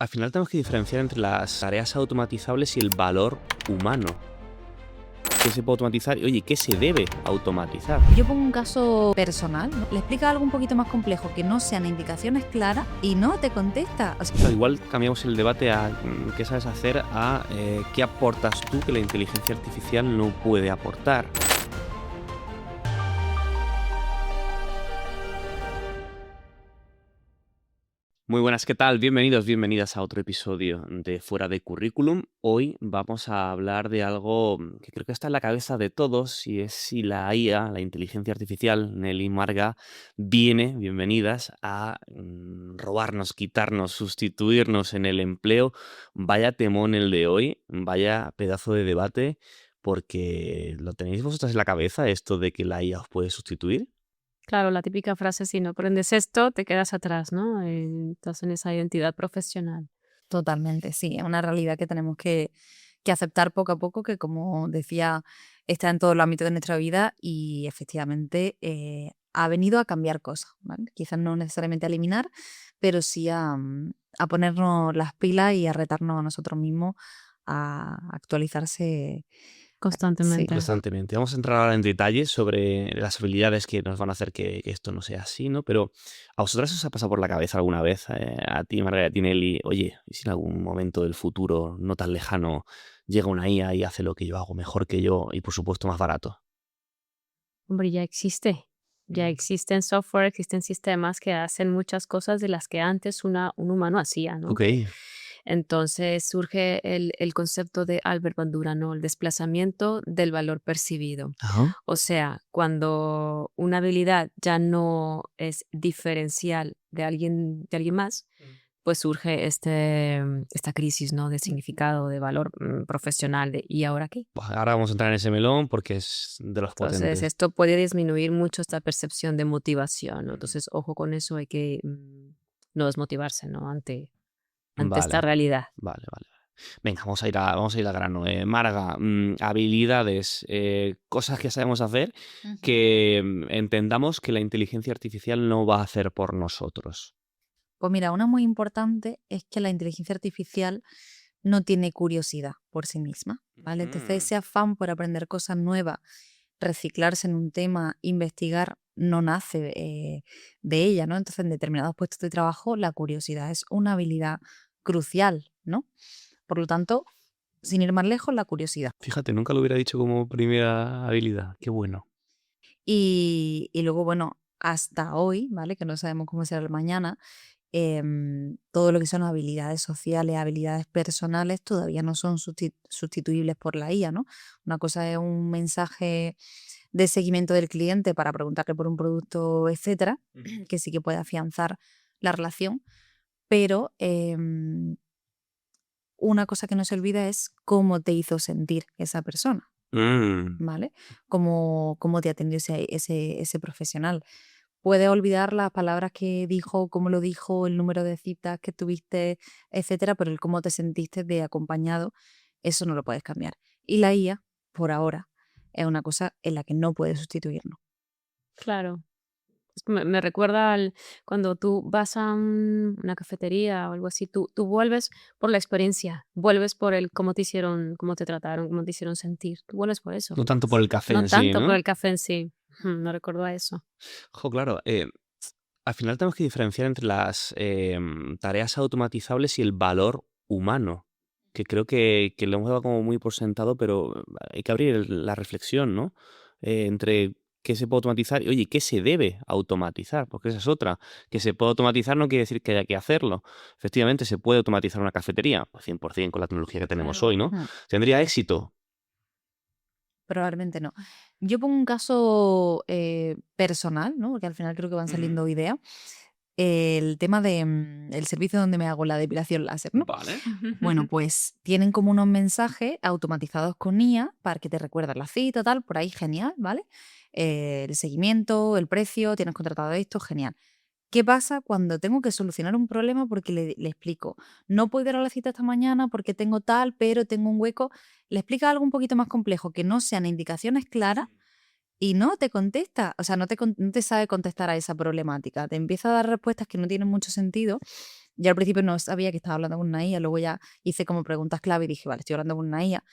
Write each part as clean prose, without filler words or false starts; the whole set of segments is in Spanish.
Al final tenemos que diferenciar entre las tareas automatizables y el valor humano. ¿Qué se puede automatizar? Y, oye, ¿qué se debe automatizar? Yo pongo un caso personal, ¿no? Le explica algo un poquito más complejo, que no sean indicaciones claras y no te contesta. O sea, igual cambiamos el debate a qué sabes hacer a qué aportas tú que la inteligencia artificial no puede aportar. Muy buenas, ¿qué tal? Bienvenidos, bienvenidas a otro episodio de Fuera de Currículum. Hoy vamos a hablar de algo que creo que está en la cabeza de todos y es si la IA, la inteligencia artificial, Nelly Marga, bienvenidas, a robarnos, quitarnos, sustituirnos en el empleo. Vaya temón el de hoy, vaya pedazo de debate, porque ¿lo tenéis vosotras en la cabeza esto de que la IA os puede sustituir? Claro, la típica frase, si no aprendes esto, te quedas atrás, ¿no? Estás en esa identidad profesional. Totalmente, sí, es una realidad que tenemos que aceptar poco a poco, que como decía, está en todos los ámbitos de nuestra vida y efectivamente ha venido a cambiar cosas, ¿vale? Quizás no necesariamente a eliminar, pero sí a ponernos las pilas y a retarnos a nosotros mismos a actualizarse. Sí. Constantemente. Constantemente. Vamos a entrar ahora en detalles sobre las habilidades que nos van a hacer que esto no sea así, ¿no? Pero ¿a vosotras os ha pasado por la cabeza alguna vez, a ti, Margarita Tinelli, oye, y si en algún momento del futuro no tan lejano llega una IA y hace lo que yo hago mejor que yo y por supuesto más barato? Hombre, ya existe. Ya existen software, existen sistemas que hacen muchas cosas de las que antes un humano hacía, ¿no? Ok. Entonces surge el concepto de Albert Bandura, ¿no? El desplazamiento del valor percibido. Ajá. O sea, cuando una habilidad ya no es diferencial de alguien más, pues surge esta crisis, ¿no? De significado, de valor profesional. ¿Y ahora qué? Pues ahora vamos a entrar en ese melón porque es de los Entonces, potentes. esto puede disminuir mucho esta percepción de motivación, ¿no? Entonces, ojo con eso, hay que no desmotivarse, ¿no? Ante esta Vale, realidad. vale, vale. Venga, vamos a ir al grano. Marga, habilidades, cosas que sabemos hacer Ujú. que entendamos que la inteligencia artificial no va a hacer por nosotros. Pues mira, una muy importante es que la inteligencia artificial no tiene curiosidad por sí misma, ¿vale? Entonces Mm. ese afán por aprender cosas nuevas, reciclarse en un tema, investigar, no nace de ella, ¿no? Entonces en determinados puestos de trabajo la curiosidad es una habilidad crucial, ¿no? Por lo tanto, sin ir más lejos, la curiosidad. Fíjate, nunca lo hubiera dicho como primera habilidad. Qué bueno. Y luego, bueno, hasta hoy, ¿vale? Que no sabemos cómo será el mañana, todo lo que son habilidades sociales, habilidades personales, todavía no son sustituibles por la IA, ¿no? Una cosa es un mensaje de seguimiento del cliente para preguntarle por un producto, etcétera, que sí que puede afianzar la relación, pero una cosa que no se olvida es cómo te hizo sentir esa persona, Mm. ¿vale? Cómo te atendió ese profesional. Puedes olvidar las palabras que dijo, cómo lo dijo, el número de citas que tuviste, etcétera, pero el cómo te sentiste de acompañado, eso no lo puedes cambiar. Y la IA, por ahora, es una cosa en la que no puedes sustituirnos. Claro. Me recuerda cuando tú vas a una cafetería o algo así, tú vuelves por la experiencia, vuelves por el cómo te hicieron, cómo te trataron, cómo te hicieron sentir. Tú vuelves por eso, No tanto por el café no en sí, tanto por ¿no? el café en sí. Me recuerdo a eso. Jo, claro. Al final tenemos que diferenciar entre las tareas automatizables y el valor humano, que creo que lo hemos dado como muy por sentado, pero hay que abrir la reflexión, ¿no? Entre qué se puede automatizar y, oye, qué se debe automatizar, porque esa es otra. Que se puede automatizar no quiere decir que haya que hacerlo. Efectivamente, se puede automatizar una cafetería, pues 100% con la tecnología que tenemos Claro. hoy, ¿no? Hmm, ¿Tendría éxito? Probablemente no. Yo pongo un caso personal, ¿no? Porque al final creo que van Ujú. saliendo ideas. El tema de el servicio donde me hago la depilación láser, ¿no? Vale. Bueno, pues tienen como unos mensajes automatizados con IA para que te recuerden la cita, tal, por ahí genial, ¿vale? El seguimiento, el precio, tienes contratado esto, genial. ¿Qué pasa cuando tengo que solucionar un problema porque le explico? No puedo ir a la cita esta mañana porque tengo tal, pero tengo un hueco. Le explica algo un poquito más complejo, que no sean indicaciones claras y no te contesta. O sea, no te sabe contestar a esa problemática. Te empieza a dar respuestas que no tienen mucho sentido Yo al principio no sabía que estaba hablando con una IA, luego ya hice como preguntas clave y dije, vale, estoy hablando con una IA.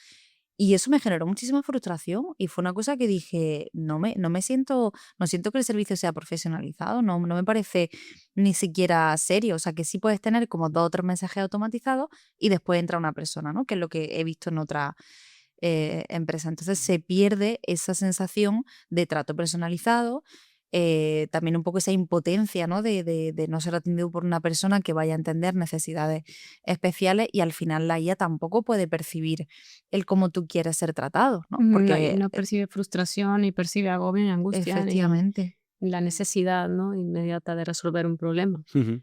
Y eso me generó muchísima frustración y fue una cosa que dije, no siento, no siento que el servicio sea profesionalizado, no me parece ni siquiera serio. O sea, que sí puedes tener como 2 o 3 mensajes automatizados y después entra una persona, ¿no? Que es lo que he visto en otra empresa. Entonces se pierde esa sensación de trato personalizado, también un poco esa impotencia, ¿no? De no ser atendido por una persona que vaya a entender necesidades especiales y al final la IA tampoco puede percibir el cómo tú quieres ser tratado, ¿no? No, y Porque no percibe frustración, ni percibe agobio, ni angustia, ni efectivamente. la necesidad, ¿no? Inmediata de resolver un problema. Ujú.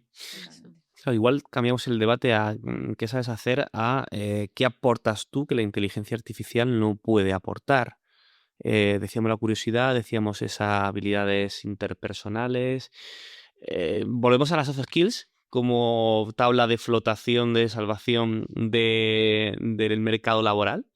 Claro, igual cambiamos el debate a qué sabes hacer a qué aportas tú que la inteligencia artificial no puede aportar. Decíamos la curiosidad, decíamos esas habilidades interpersonales. Volvemos a las soft skills como tabla de flotación, de salvación del mercado laboral.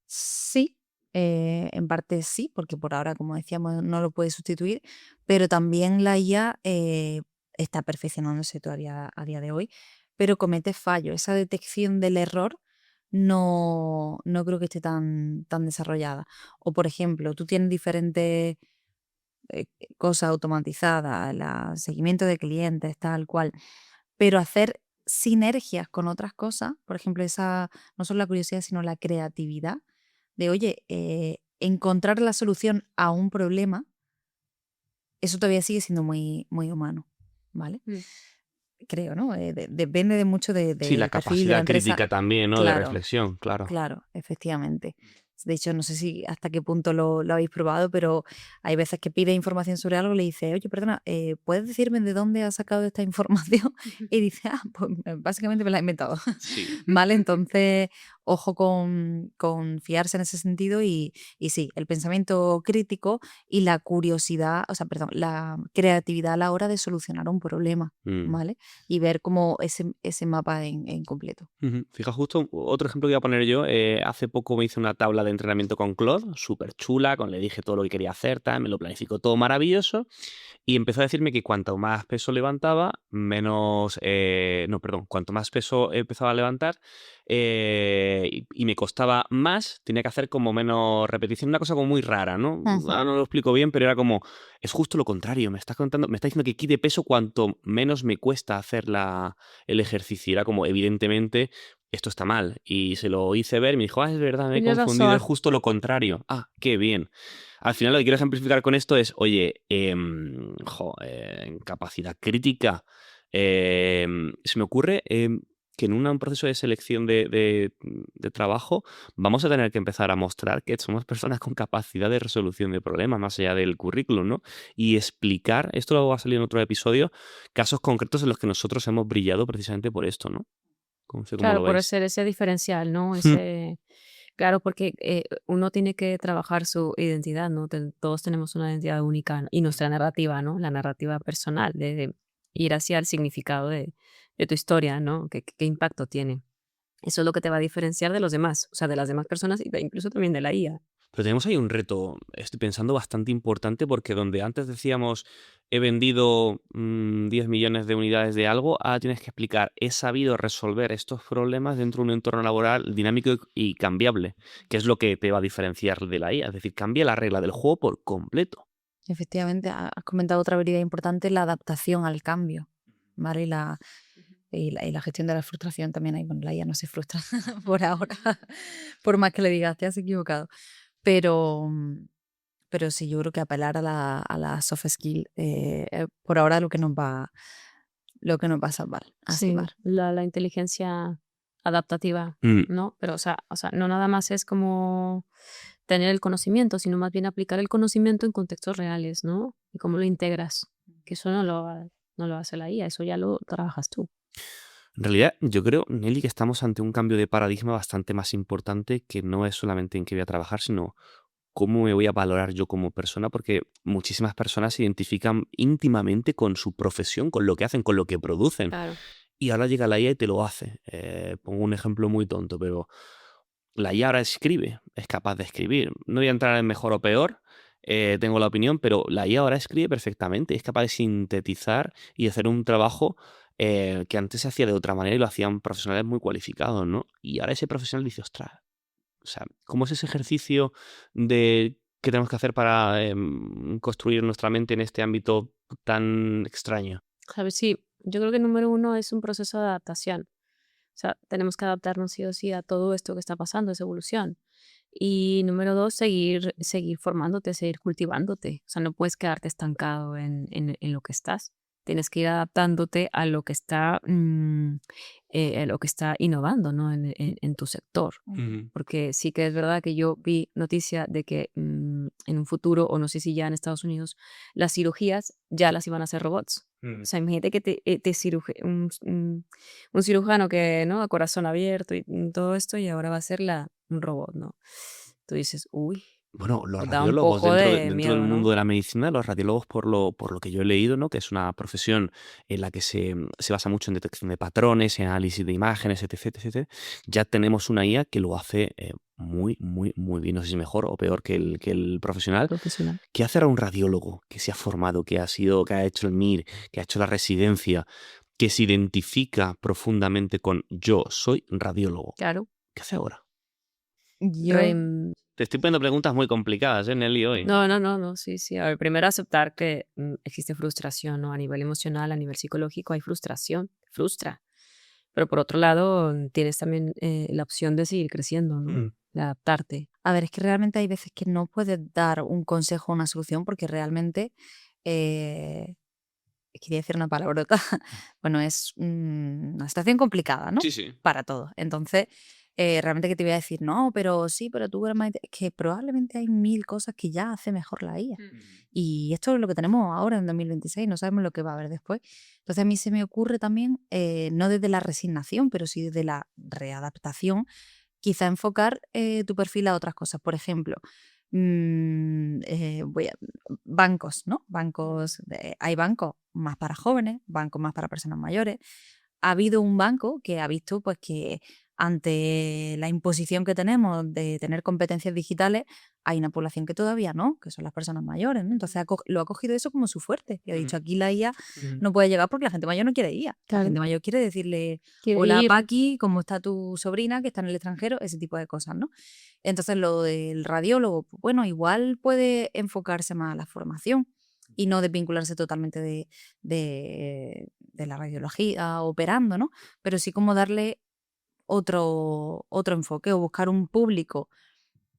Sí, en parte sí, porque por ahora, como decíamos, no lo puede sustituir, pero también la IA está perfeccionándose todavía a día de hoy, pero comete fallos. Esa detección del error no creo que esté tan desarrollada. O, por ejemplo, tú tienes diferentes eh, cosas automatizadas, seguimiento de clientes, tal cual, pero hacer sinergias con otras cosas, por ejemplo, esa, no solo la curiosidad, sino la creatividad de, oye, encontrar la solución a un problema, eso todavía sigue siendo muy humano, ¿vale? Mm. Creo, ¿no? Depende de mucho Sí, la del perfil de la capacidad empresa. crítica también, ¿no? De Claro, reflexión, claro. claro, efectivamente. De hecho, no sé si hasta qué punto lo habéis probado, pero hay veces que pide información sobre algo y le dice, oye, perdona, ¿puedes decirme de dónde has sacado esta información? Y dice, pues básicamente me la he inventado. Sí. ¿Vale? Entonces, ojo con fiarse en ese sentido y sí, el pensamiento crítico y la curiosidad, o sea, perdón, la creatividad a la hora de solucionar un problema, Mm. ¿vale? Y ver como ese mapa en completo. Ujú. Fija, justo otro ejemplo que iba a poner yo. Hace poco me hice una tabla de entrenamiento con Claude, súper chula, le dije todo lo que quería hacer, tal, me lo planificó todo maravilloso. Y empezó a decirme que cuanto más peso levantaba, menos. No, perdón, cuanto más peso empezaba a levantar y me costaba más, tenía que hacer como menos repetición. Una cosa como muy rara, ¿no? Ujú. Ahora no lo explico bien, pero era como. Es justo lo contrario. Me está contando, me está diciendo que quite peso cuanto menos me cuesta hacer el ejercicio. Era como, evidentemente, esto está mal. Y se lo hice ver y me dijo, es verdad, me he Tienes confundido, es razón. justo lo contrario. Ah, qué bien. Al final lo que quiero ejemplificar con esto es, oye, en capacidad crítica, se me ocurre que en un proceso de selección de trabajo vamos a tener que empezar a mostrar que somos personas con capacidad de resolución de problemas, más allá del currículum, ¿no? Y explicar, esto luego va a salir en otro episodio, casos concretos en los que nosotros hemos brillado precisamente por esto, ¿no? No sé cómo Claro, lo por veis. hacer ese diferencial, ¿no? Mm, Claro, porque uno tiene que trabajar su identidad, ¿no? Todos tenemos una identidad única y nuestra narrativa, ¿no? La narrativa personal, de ir hacia el significado de tu historia, ¿no? ¿Qué impacto tiene? Eso es lo que te va a diferenciar de los demás, o sea, de las demás personas y incluso también de la IA. Pero tenemos ahí un reto, estoy pensando, bastante importante, porque donde antes decíamos he vendido 10 millones de unidades de algo, ahora tienes que explicar, he sabido resolver estos problemas dentro de un entorno laboral dinámico y cambiable, que es lo que te va a diferenciar de la IA. Es decir, cambia la regla del juego por completo. Efectivamente, has comentado otra habilidad importante, la adaptación al cambio, ¿vale? Y la gestión de la frustración también hay. Bueno, la IA no se frustra por ahora, por más que le digas, te has equivocado. Pero, pero sí, yo creo que apelar a la soft skill por ahora lo que nos va a Sí, salvar. la inteligencia adaptativa, Mm. ¿no? Pero, o sea, no nada más es como tener el conocimiento, sino más bien aplicar el conocimiento en contextos reales, ¿no? Y cómo lo integras, que eso no lo hace la IA, eso ya lo trabajas tú. En realidad, yo creo, Nelly, que estamos ante un cambio de paradigma bastante más importante, que no es solamente en qué voy a trabajar, sino cómo me voy a valorar yo como persona, porque muchísimas personas se identifican íntimamente con su profesión, con lo que hacen, con lo que producen. Claro. Y ahora llega la IA y te lo hace. Pongo un ejemplo muy tonto, pero la IA ahora escribe, es capaz de escribir. No voy a entrar en mejor o peor, tengo la opinión, pero la IA ahora escribe perfectamente, es capaz de sintetizar y hacer un trabajo que antes se hacía de otra manera y lo hacían profesionales muy cualificados, ¿no? Y ahora ese profesional dice, ostras, o sea, ¿cómo es ese ejercicio de que tenemos que hacer para construir nuestra mente en este ámbito tan extraño? ¿Sabes? Sí, yo creo que número uno es un proceso de adaptación. O sea, tenemos que adaptarnos sí o sí a todo esto que está pasando, esa evolución. Y número dos, seguir formándote, seguir cultivándote. O sea, no puedes quedarte estancado en lo que estás. Tienes que ir adaptándote a lo que está innovando, ¿no? En tu sector. Ujú. Porque sí que es verdad que yo vi noticia de que en un futuro, o no sé si ya en Estados Unidos, las cirugías ya las iban a hacer robots. O Mm. sea, imagínate que un cirujano que, ¿no? A corazón abierto y todo esto, y ahora va a ser un robot, ¿no? Tú dices, uy, Bueno, los pues da un radiólogos poco dentro, de dentro del miedo, mundo ¿no? de la medicina, los radiólogos por lo que yo he leído, ¿no? Que es una profesión en la que se basa mucho en detección de patrones, en análisis de imágenes, etc, etc. Ya tenemos una IA que lo hace muy, muy, muy bien. No sé si mejor o peor que el profesional. Profesional. ¿Qué hace ahora un radiólogo que se ha formado, que ha hecho el MIR, que ha hecho la residencia, que se identifica profundamente con yo soy radiólogo? Claro. ¿Qué hace ahora? Yo, Te estoy poniendo preguntas muy complicadas, Nelly, hoy. No, no, no, no, sí, sí. A ver, primero aceptar que existe frustración, ¿no? A nivel emocional, a nivel psicológico, hay frustración, frustra. Pero por otro lado, tienes también la opción de seguir creciendo, ¿no? Mm. De adaptarte. a ver, es que realmente hay veces que no puedes dar un consejo o una solución porque realmente, eh, quería decir una palabrota, bueno, es una situación complicada, ¿no? Sí, sí. Para todos. Entonces, realmente que te voy a decir, no, pero sí, pero tú eres más es que probablemente hay 1000 cosas que ya hace mejor la IA. Y esto es lo que tenemos ahora en 2026, no sabemos lo que va a haber después. Entonces a mí se me ocurre también, no desde la resignación, pero sí desde la readaptación, quizá enfocar tu perfil a otras cosas. Por ejemplo, bancos, ¿no? Hay bancos más para jóvenes, bancos más para personas mayores. Ha habido un banco que ha visto pues que ante la imposición que tenemos de tener competencias digitales, hay una población que todavía no, que son las personas mayores, ¿no? Entonces lo ha cogido eso como su fuerte y ha dicho, aquí la IA no puede llegar porque la gente mayor no quiere IA. La Claro. gente mayor quiere decirle, Quiere hola ir. Paqui, ¿cómo está tu sobrina que está en el extranjero? Ese tipo de cosas, ¿no? Entonces lo del radiólogo, pues, bueno, igual puede enfocarse más a la formación y no desvincularse totalmente de la radiología operando, ¿no? Pero sí como darle otro enfoque o buscar un público,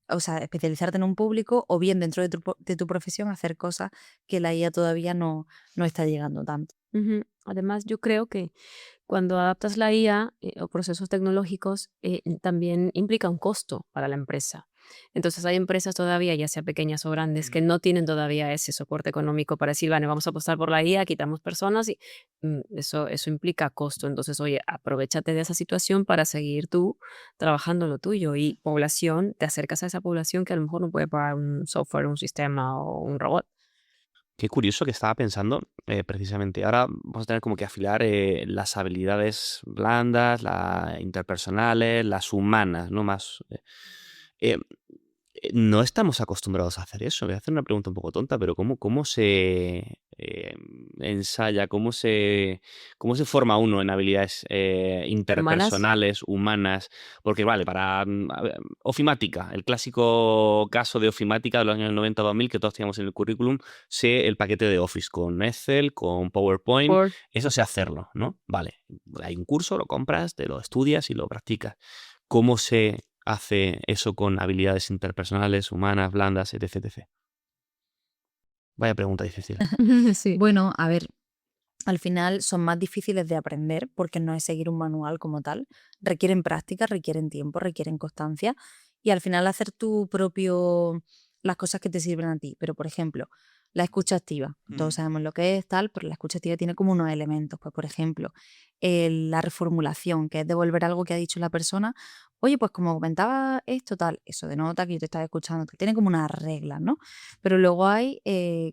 o sea, especializarte en un público o bien dentro de tu profesión hacer cosas que la IA todavía no está llegando tanto. Ujú. Además, yo creo que cuando adaptas la IA o procesos tecnológicos, también implica un costo para la empresa. Entonces, hay empresas todavía, ya sea pequeñas o grandes, que no tienen todavía ese soporte económico para decir, vale, vamos a apostar por la IA, quitamos personas y eso implica costo. Entonces, oye, aprovéchate de esa situación para seguir tú trabajando lo tuyo y población, te acercas a esa población que a lo mejor no puede pagar un software, un sistema o un robot. Qué curioso que estaba pensando, precisamente. Ahora vamos a tener como que afilar las habilidades blandas, las interpersonales, las humanas, ¿no? Más. Eh, no estamos acostumbrados a hacer eso. Voy a hacer una pregunta un poco tonta, pero ¿cómo se ensaya, cómo se forma uno en habilidades Humanas, interpersonales, humanas? Porque vale, a ver, ofimática, el clásico caso de ofimática de los años 90-2000 que todos teníamos en el currículum, sé el paquete de Office con Excel, con PowerPoint, Word. eso sé hacerlo, ¿no? Vale, hay un curso, lo compras, te lo estudias y lo practicas. ¿Cómo se hace eso con habilidades interpersonales, humanas, blandas, etc, etc? Vaya pregunta difícil. Sí. Bueno, a ver, al final son más difíciles de aprender porque no es seguir un manual como tal. Requieren práctica, requieren tiempo, requieren constancia y al final hacer las cosas que te sirven a ti. Pero, por ejemplo, la escucha activa. Todos sabemos lo que es tal, pero la escucha activa tiene como unos elementos. Pues, por ejemplo, la reformulación, que es devolver algo que ha dicho la persona. Oye, pues como comentaba esto, tal, eso denota que yo te estaba escuchando, que tiene como unas reglas, ¿no? Pero luego hay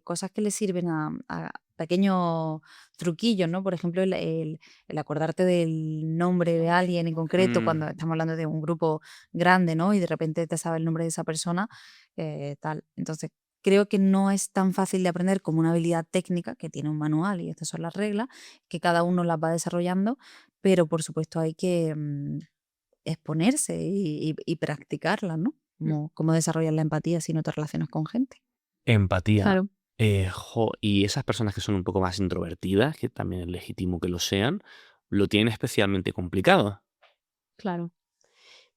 cosas que le sirven a pequeños truquillos, ¿no? Por ejemplo, el acordarte del nombre de alguien en concreto cuando Mm, estamos hablando de un grupo grande, ¿no? Y de repente te sabe el nombre de esa persona, tal. Entonces, creo que no es tan fácil de aprender como una habilidad técnica que tiene un manual y estas son las reglas, que cada uno las va desarrollando, pero por supuesto hay que exponerse y practicarlas, ¿no? Cómo desarrollar la empatía si no te relacionas con gente. Empatía. Claro, Y esas personas que son un poco más introvertidas, que también es legítimo que lo sean, lo tienen especialmente complicado. claro.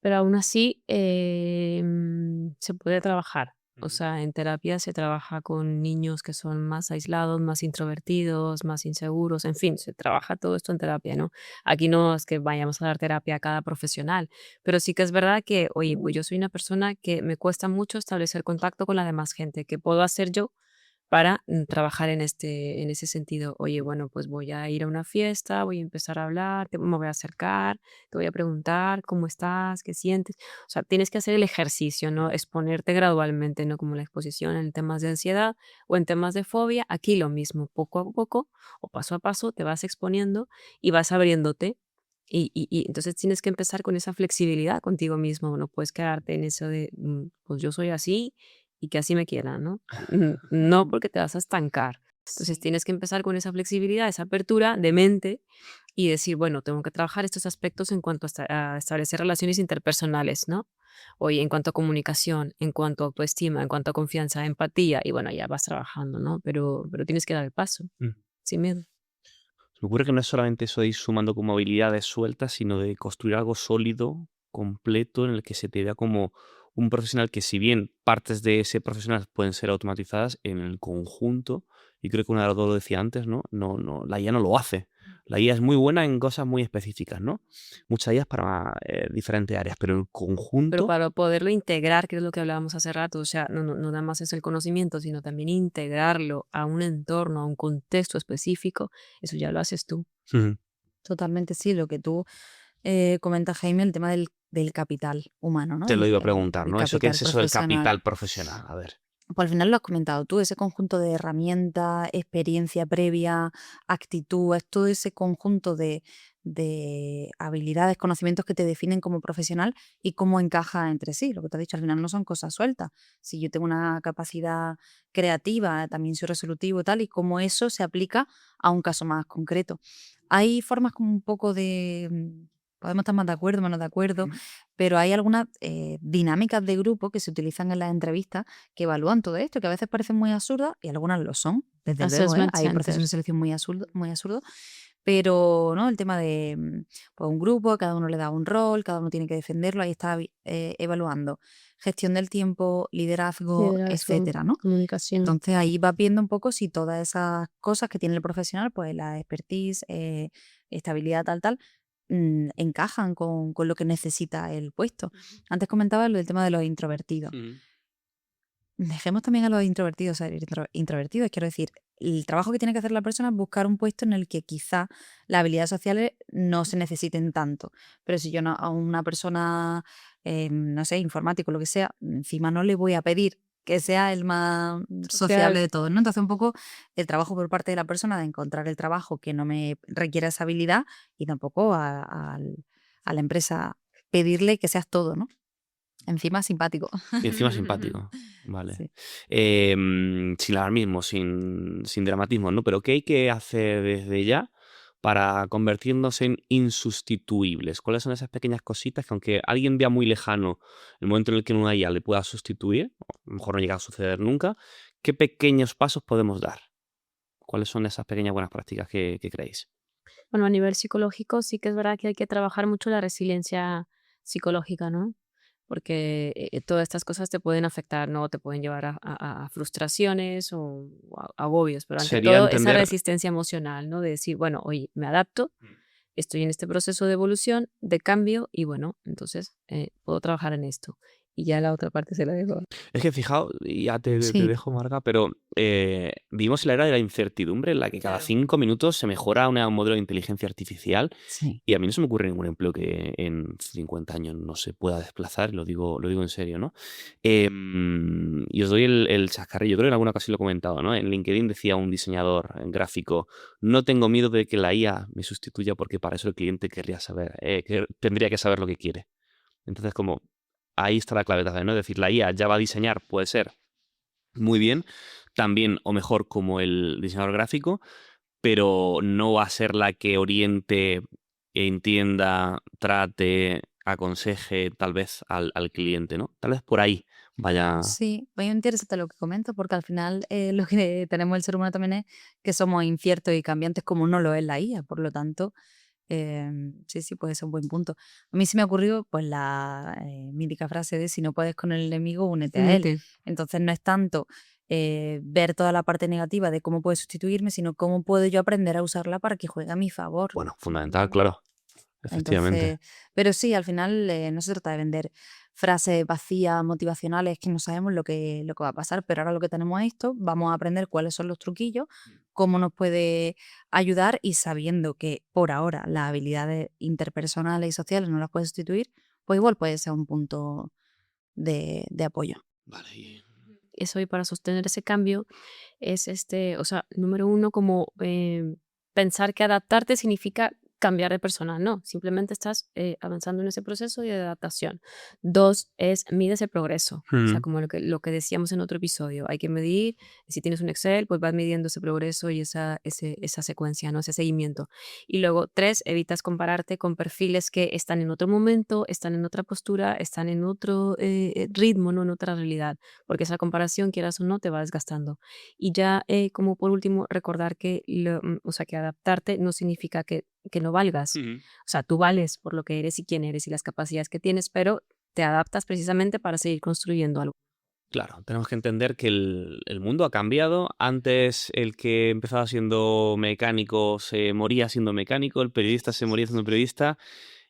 Pero aún así, se puede trabajar. O Ujú. sea, en terapia se trabaja con niños que son más aislados, más introvertidos, más inseguros, en fin, se trabaja todo esto en terapia, ¿no? Aquí no es que vayamos a dar terapia a cada profesional, pero sí que es verdad que, oye, pues yo soy una persona que me cuesta mucho establecer contacto con la demás gente. ¿Qué puedo hacer yo para trabajar en ese sentido? Oye, bueno, pues voy a ir a una fiesta, voy a empezar a hablar, me voy a acercar, te voy a preguntar cómo estás, qué sientes. O sea, tienes que hacer el ejercicio, ¿no? Exponerte gradualmente, ¿no? Como la exposición en temas de ansiedad o en temas de fobia. Aquí lo mismo, poco a poco o paso a paso te vas exponiendo y vas abriéndote. Y entonces tienes que empezar con esa flexibilidad contigo mismo. No puedes quedarte en eso de, pues yo soy así y que así me quieran, ¿no? No, porque te vas a estancar. Entonces Sí. tienes que empezar con esa flexibilidad, esa apertura de mente y decir, bueno, tengo que trabajar estos aspectos en cuanto a establecer relaciones interpersonales, ¿no? Oye, en cuanto a comunicación, en cuanto a autoestima, en cuanto a confianza, empatía, y bueno, ya vas trabajando, ¿no? Pero tienes que dar el paso, Mm. sin miedo. Se me ocurre que no es solamente eso de ir sumando como habilidades sueltas, sino de construir algo sólido, completo, en el que se te vea como un profesional que, si bien partes de ese profesional pueden ser automatizadas, en el conjunto, y creo que una de las dos lo decía antes, ¿no? La IA no lo hace. La IA es muy buena en cosas muy específicas, ¿no? Muchas IAs para diferentes áreas, pero el Pero conjunto. para poderlo integrar, que es lo que hablábamos hace rato, o sea, no nada más es el conocimiento, sino también integrarlo a un entorno, a un contexto específico, eso ya lo haces tú. Ujú. Totalmente sí, lo que tú comentas, Jaime, el tema del capital humano, ¿no? Te lo iba a preguntar, El ¿no? ¿Eso qué capital es eso del profesional. capital profesional? A ver. Pues al final lo has comentado tú, ese conjunto de herramientas, experiencia previa, actitud, es todo ese conjunto de habilidades, conocimientos que te definen como profesional y cómo encaja entre sí. Lo que te has dicho, al final no son cosas sueltas. Si yo tengo una capacidad creativa, también soy resolutivo y tal, y cómo eso se aplica a un caso más concreto. Hay formas como un poco de... Podemos estar más de acuerdo, menos de acuerdo, Ujú. pero hay algunas dinámicas de grupo que se utilizan en las entrevistas que evalúan todo esto, que a veces parecen muy absurdas y algunas lo son, desde luego, ¿eh? Assessment Hay procesos de centers. selección muy absurdos, pero ¿no? El tema de pues un grupo, cada uno le da un rol, cada uno tiene que defenderlo, ahí está evaluando gestión del tiempo, liderazgo, Liderazgo, etcétera, ¿no? comunicación. Entonces ahí vas viendo un poco si todas esas cosas que tiene el profesional, pues la expertise, estabilidad, tal, encajan con lo que necesita el puesto. Antes comentaba lo del tema de los introvertidos. Ujú. Dejemos también a los introvertidos ser introvertidos. Quiero decir, el trabajo que tiene que hacer la persona es buscar un puesto en el que quizá las habilidades sociales no se necesiten tanto. Pero si yo a una persona, no sé, informático, lo que sea, encima no le voy a pedir que sea el más sociable Social. de todos, ¿no? Entonces, un poco el trabajo por parte de la persona de encontrar el trabajo que no me requiera esa habilidad y tampoco a la empresa pedirle que seas todo, ¿no? Encima simpático. Y encima simpático. Vale. Sí. Sin alarmismo, sin dramatismo, ¿no? Pero ¿qué hay que hacer desde ya para convertirnos en insustituibles? ¿Cuáles son esas pequeñas cositas que, aunque alguien vea muy lejano el momento en el que una IA le pueda sustituir, o a lo mejor no llega a suceder nunca, qué pequeños pasos podemos dar? ¿Cuáles son esas pequeñas buenas prácticas que creéis? Bueno, a nivel psicológico sí que es verdad que hay que trabajar mucho la resiliencia psicológica, ¿no? Porque todas estas cosas te pueden afectar, ¿no? Te pueden llevar a frustraciones o a agobios, pero ante Sería todo esa entender. resistencia emocional, ¿no? De decir, bueno, oye, me adapto, estoy en este proceso de evolución, de cambio y bueno, entonces puedo trabajar en esto. Y ya la otra parte se la dejo. Es que fijaos, y ya te Sí, dejo, Marga, pero vivimos en la era de la incertidumbre en la que cada claro. 5 minutos se mejora un modelo de inteligencia artificial Sí. y a mí no se me ocurre ningún empleo que en 50 años no se pueda desplazar, lo digo en serio, ¿no? Y os doy el chascarrillo, creo que en alguna ocasión lo he comentado, ¿no? En LinkedIn decía un diseñador gráfico, no tengo miedo de que la IA me sustituya porque para eso el cliente querría saber, que tendría que saber lo que quiere. Entonces, como ahí está la clave también, ¿no? Es decir, la IA ya va a diseñar, puede ser, muy bien, también o mejor como el diseñador gráfico, pero no va a ser la que oriente, entienda, trate, aconseje tal vez al cliente, ¿no? Tal vez por ahí vaya. Sí, muy interesante lo que comentas, porque al final lo que tenemos el ser humano también es que somos inciertos y cambiantes como no lo es la IA, por lo tanto, sí, sí, puede ser un buen punto. A mí se me ha ocurrido pues la mítica frase de si no puedes con el enemigo, únete a él. Únete. Entonces no es tanto ver toda la parte negativa de cómo puede sustituirme, sino cómo puedo yo aprender a usarla para que juegue a mi favor. Bueno, fundamental, claro, efectivamente. Entonces, pero sí, al final no se trata de vender frases vacías, motivacionales, que no sabemos lo que va a pasar, pero ahora lo que tenemos es esto, vamos a aprender cuáles son los truquillos, cómo nos puede ayudar y sabiendo que por ahora las habilidades interpersonales y sociales no las puede sustituir, pues igual puede ser un punto de apoyo. Vale. Eso, y para sostener ese cambio es o sea, número uno, como pensar que adaptarte significa cambiar de persona. No, simplemente estás avanzando en ese proceso de adaptación. Dos, es mide ese progreso. O sea, como lo que decíamos en otro episodio, hay que medir, si tienes un Excel, pues vas midiendo ese progreso y esa secuencia, ¿no? Ese seguimiento. Y luego, tres, evitas compararte con perfiles que están en otro momento, están en otra postura, están en otro ritmo, ¿no? En otra realidad, porque esa comparación, quieras o no, te va desgastando. Y ya, como por último, recordar que, o sea, que adaptarte no significa que no valgas. Ujú. O sea, tú vales por lo que eres y quién eres y las capacidades que tienes, pero te adaptas precisamente para seguir construyendo algo. Claro, tenemos que entender que el mundo ha cambiado. Antes el que empezaba siendo mecánico se moría siendo mecánico, el periodista se moría siendo periodista,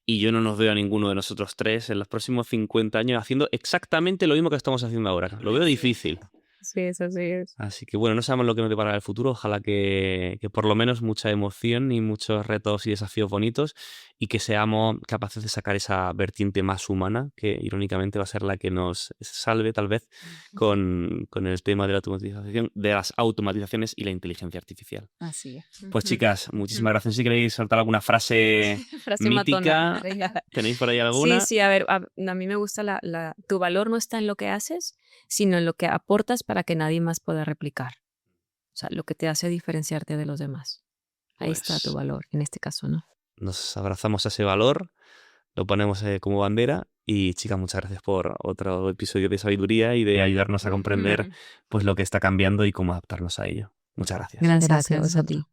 y yo no nos veo a ninguno de nosotros tres en los próximos 50 años haciendo exactamente lo mismo que estamos haciendo ahora. Lo veo difícil. Sí, eso sí es. Así que bueno, no sabemos lo que nos depara el futuro. Ojalá que por lo menos mucha emoción y muchos retos y desafíos bonitos, y que seamos capaces de sacar esa vertiente más humana, que irónicamente va a ser la que nos salve tal vez con el tema de la automatización, de las automatizaciones y la inteligencia artificial. Así es. Pues Ujú. chicas, muchísimas gracias. Si queréis soltar alguna frase Frase matona. mítica, Venga. ¿tenéis por ahí Sí, alguna? sí, a ver, a mí me gusta tu valor no está en lo que haces, sino en lo que aportas para que nadie más pueda replicar. O sea, lo que te hace diferenciarte de los demás. Ahí está tu Pues valor, en este caso, ¿no? nos abrazamos a ese valor, lo ponemos como bandera, y chicas, muchas gracias por otro episodio de sabiduría y de ayudarnos a comprender pues lo que está cambiando y cómo adaptarnos a ello. Muchas gracias. Gracias a Gracias a vosotros. ti.